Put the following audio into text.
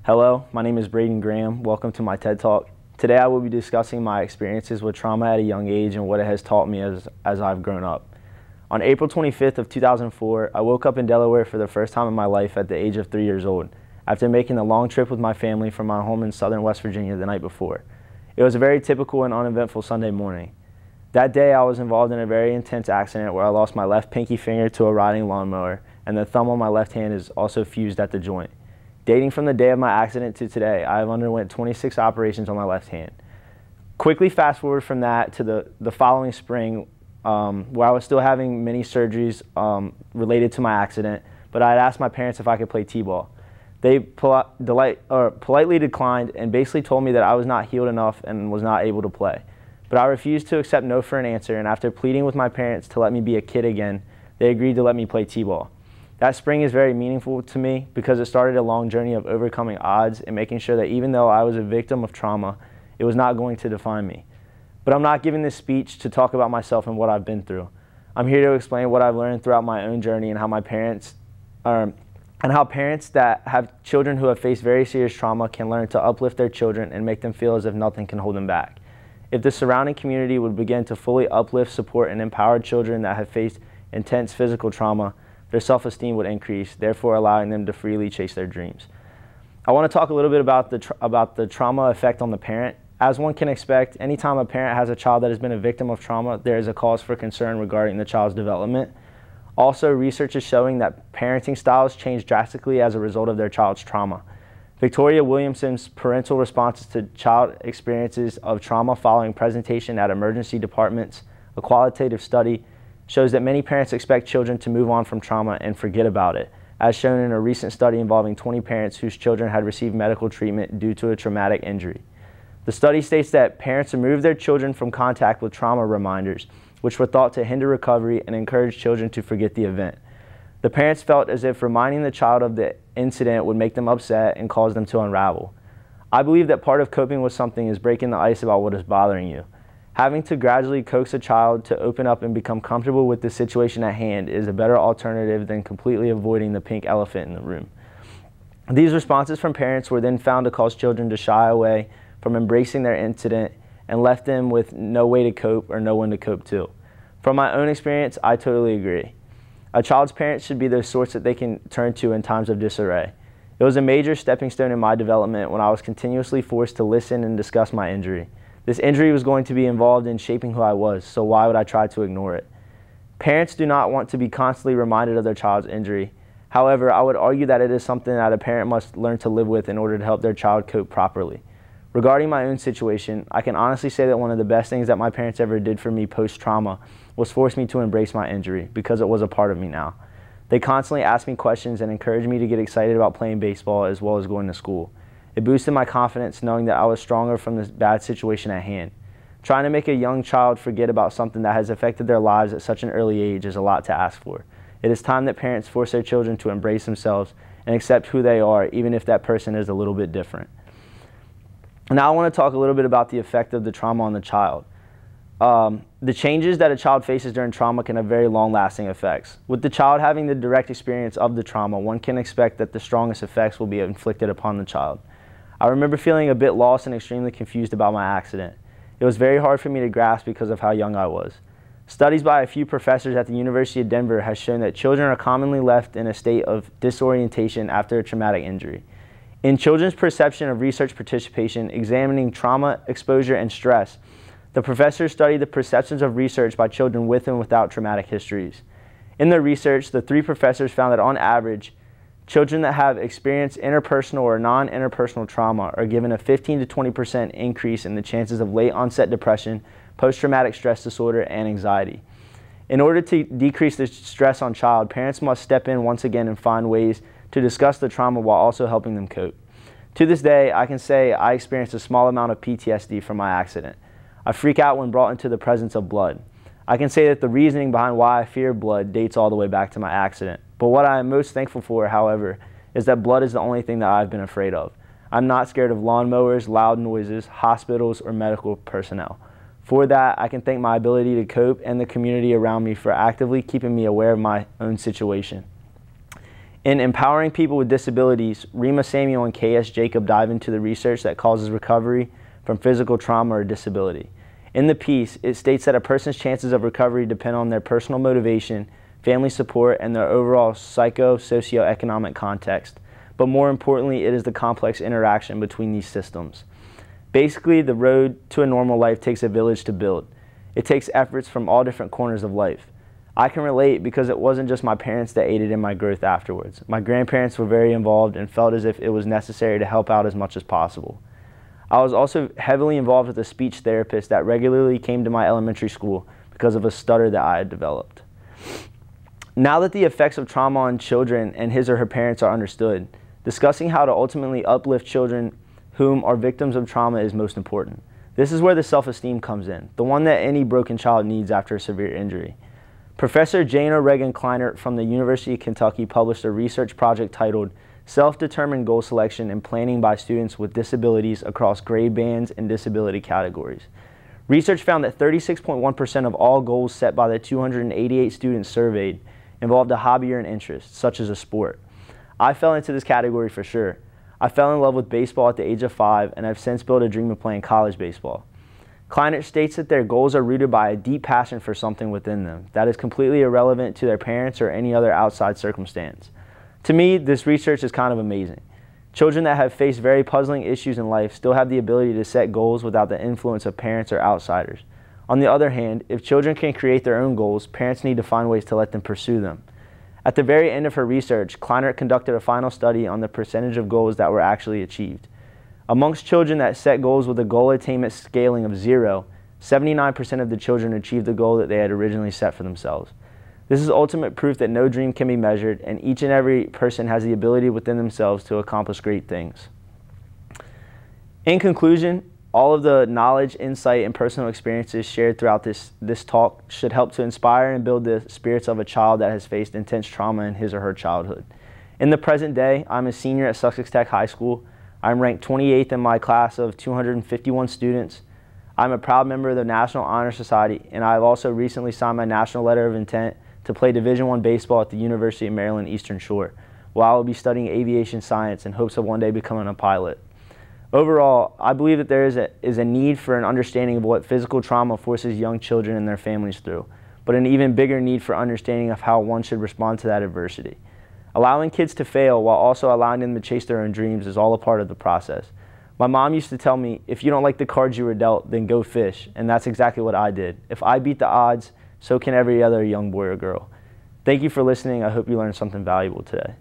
Hello, my name is Braydan Graham. Welcome to my TED Talk. Today I will be discussing my experiences with trauma at a young age and what it has taught me as I've grown up. On April 25th of 2004, I woke up in Delaware for the first time in my life at the age of 3 years old, after making a long trip with my family from my home in southern West Virginia the night before. It was a very typical and uneventful Sunday morning. That day I was involved in a very intense accident where I lost my left pinky finger to a riding lawnmower, and the thumb on my left hand is also fused at the joint. Dating from the day of my accident to today, I have underwent 26 operations on my left hand. Quickly fast forward from that to the following spring, where I was still having many surgeries related to my accident, but I had asked my parents if I could play t-ball. They politely declined and basically told me that I was not healed enough and was not able to play. But I refused to accept no for an answer, and after pleading with my parents to let me be a kid again, they agreed to let me play t-ball. That spring is very meaningful to me because it started a long journey of overcoming odds and making sure that even though I was a victim of trauma, it was not going to define me. But I'm not giving this speech to talk about myself and what I've been through. I'm here to explain what I've learned throughout my own journey and how parents that have children who have faced very serious trauma can learn to uplift their children and make them feel as if nothing can hold them back. If the surrounding community would begin to fully uplift, support, and empower children that have faced intense physical trauma, their self-esteem would increase, therefore allowing them to freely chase their dreams. I want to talk a little bit about the trauma effect on the parent. As one can expect, anytime a parent has a child that has been a victim of trauma, there is a cause for concern regarding the child's development. Also, research is showing that parenting styles change drastically as a result of their child's trauma. Victoria Williamson's parental responses to child experiences of trauma following presentation at emergency departments, a qualitative study, shows that many parents expect children to move on from trauma and forget about it, as shown in a recent study involving 20 parents whose children had received medical treatment due to a traumatic injury. The study states that parents removed their children from contact with trauma reminders, which were thought to hinder recovery and encourage children to forget the event. The parents felt as if reminding the child of the incident would make them upset and cause them to unravel. I believe that part of coping with something is breaking the ice about what is bothering you. Having to gradually coax a child to open up and become comfortable with the situation at hand is a better alternative than completely avoiding the pink elephant in the room. These responses from parents were then found to cause children to shy away from embracing their incident and left them with no way to cope or no one to cope to. From my own experience, I totally agree. A child's parents should be the source that they can turn to in times of disarray. It was a major stepping stone in my development when I was continuously forced to listen and discuss my injury. This injury was going to be involved in shaping who I was, so why would I try to ignore it? Parents do not want to be constantly reminded of their child's injury. However, I would argue that it is something that a parent must learn to live with in order to help their child cope properly. Regarding my own situation, I can honestly say that one of the best things that my parents ever did for me post-trauma was force me to embrace my injury because it was a part of me now. They constantly asked me questions and encouraged me to get excited about playing baseball as well as going to school. It boosted my confidence knowing that I was stronger from this bad situation at hand. Trying to make a young child forget about something that has affected their lives at such an early age is a lot to ask for. It is time that parents force their children to embrace themselves and accept who they are, even if that person is a little bit different. Now I want to talk a little bit about the effect of the trauma on the child. The changes that a child faces during trauma can have very long-lasting effects. With the child having the direct experience of the trauma, one can expect that the strongest effects will be inflicted upon the child. I remember feeling a bit lost and extremely confused about my accident. It was very hard for me to grasp because of how young I was. Studies by a few professors at the University of Denver have shown that children are commonly left in a state of disorientation after a traumatic injury. In Children's Perception of Research Participation examining trauma, exposure, and stress, the professors studied the perceptions of research by children with and without traumatic histories. In their research, the three professors found that on average, children that have experienced interpersonal or non-interpersonal trauma are given a 15 to 20% increase in the chances of late onset depression, post-traumatic stress disorder, and anxiety. In order to decrease the stress on child, parents must step in once again and find ways to discuss the trauma while also helping them cope. To this day, I can say I experienced a small amount of PTSD from my accident. I freak out when brought into the presence of blood. I can say that the reasoning behind why I fear blood dates all the way back to my accident. But what I am most thankful for, however, is that blood is the only thing that I've been afraid of. I'm not scared of lawnmowers, loud noises, hospitals, or medical personnel. For that, I can thank my ability to cope and the community around me for actively keeping me aware of my own situation. In Empowering People with Disabilities, Rima Samuel and K.S. Jacob dive into the research that causes recovery from physical trauma or disability. In the piece, it states that a person's chances of recovery depend on their personal motivation, family support, and their overall socio-economic context. But more importantly, it is the complex interaction between these systems. Basically, the road to a normal life takes a village to build. It takes efforts from all different corners of life. I can relate because it wasn't just my parents that aided in my growth afterwards. My grandparents were very involved and felt as if it was necessary to help out as much as possible. I was also heavily involved with a speech therapist that regularly came to my elementary school because of a stutter that I had developed. Now that the effects of trauma on children and his or her parents are understood, discussing how to ultimately uplift children whom are victims of trauma is most important. This is where the self-esteem comes in, the one that any broken child needs after a severe injury. Professor Jana Regan Kleinert from the University of Kentucky published a research project titled Self-Determined Goal Selection and Planning by Students with Disabilities Across Grade Bands and Disability Categories. Research found that 36.1% of all goals set by the 288 students surveyed involved a hobby or an interest, such as a sport. I fell into this category for sure. I fell in love with baseball at the age of 5, and I've since built a dream of playing college baseball. Kleinert states that their goals are rooted by a deep passion for something within them that is completely irrelevant to their parents or any other outside circumstance. To me, this research is kind of amazing. Children that have faced very puzzling issues in life still have the ability to set goals without the influence of parents or outsiders. On the other hand, if children can create their own goals, parents need to find ways to let them pursue them. At the very end of her research, Kleinert conducted a final study on the percentage of goals that were actually achieved. Amongst children that set goals with a goal attainment scaling of 0, 79% of the children achieved the goal that they had originally set for themselves. This is ultimate proof that no dream can be measured, and each and every person has the ability within themselves to accomplish great things. In conclusion, all of the knowledge, insight, and personal experiences shared throughout this talk should help to inspire and build the spirits of a child that has faced intense trauma in his or her childhood. In the present day, I'm a senior at Sussex Tech High School. I'm ranked 28th in my class of 251 students. I'm a proud member of the National Honor Society, and I've also recently signed my national letter of intent to play Division I baseball at the University of Maryland Eastern Shore, while I will be studying aviation science in hopes of one day becoming a pilot. Overall, I believe that there is a need for an understanding of what physical trauma forces young children and their families through, but an even bigger need for understanding of how one should respond to that adversity. Allowing kids to fail while also allowing them to chase their own dreams is all a part of the process. My mom used to tell me, if you don't like the cards you were dealt, then go fish, and that's exactly what I did. If I beat the odds, so can every other young boy or girl. Thank you for listening. I hope you learned something valuable today.